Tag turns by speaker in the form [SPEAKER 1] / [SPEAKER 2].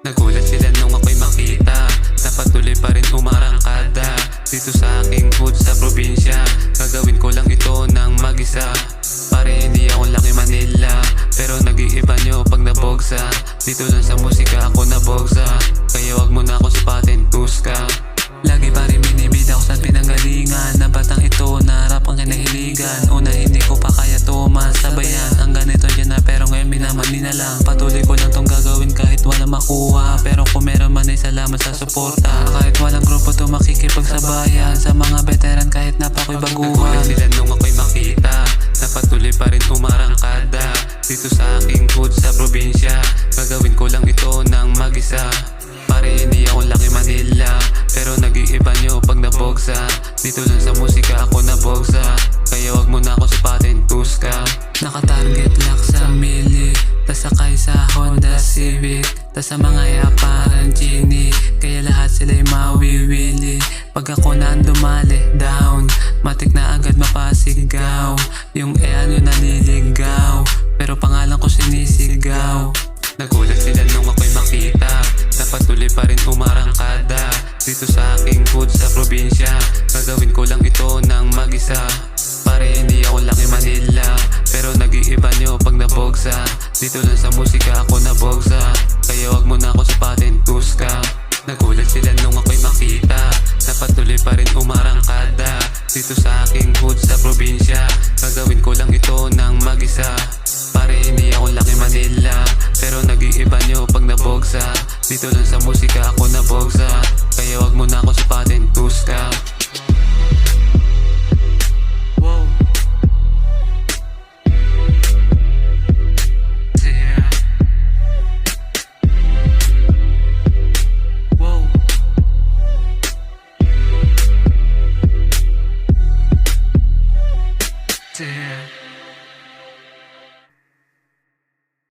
[SPEAKER 1] Nagulat sila nung ako'y makita na patuloy pa rin umarangkada dito sa aking hood sa probinsya. Gagawin ko lang ito ng mag-isa. Pare hindi ako laki Manila, pero nag-iiba nyo pag nabogsa. Dito lang sa musika ako nabogsa, kaya wag mo na ako sipatin, tuska. Lagi pa rin binibida ko saan pinanggalingan, na batang ito na rap ang kinahiligan. Una hindi ko pa kaya tumasabayan ang ganito dyan na, pero ngayon minamani na lang. Patuloy ko lang tong gagawin kahit wala makuha, pero kung meron man ay salamat sa suporta. Kahit walang grupo to makikipagsabayan sa mga veteran kahit napako'y baguhan. Nagulat sila nung ako'y makita na patuloy pa rin umarangkada dito sa aking hood sa probinsya. Gagawin ko lang ito ng mag-isa. Pare hindi ako laki Manila, pero nag-iiba nyo pag nabogsa. Dito lang sa musika ako nabogsa, kaya wag mo na ako sipatin, tuska. Naka-target lock sa mili, tas sakay sa Honda Civic, tas sa mga yaparang Genie, kaya lahat sila'y mawiwili. Pag ako na dumali down, matik na agad mapasigaw. Yung ano naliligaw, pero pangalan ko sinisigaw. Nagulat sila nung ako'y makita na patuloy pa rin umarangkada dito sa aking hood sa probinsya. Gagawin ko lang ito ng mag-isa. Pare hindi ako laki Manila, pero nag-iiba nyo pag nabogsa. Dito lang sa musika ako nabogsa, kaya wag mo na ako sipatin, tuska. Nagulat sila nung ako'y makita na patuloy pa rin umarangkada dito sa aking hood sa probinsya. Gagawin ko lang ito ng mag-isa. Pare hindi ako laki Manila, pero nag-iiba nyo pag nabogsa. Dito lang sa musika ako nabogsa,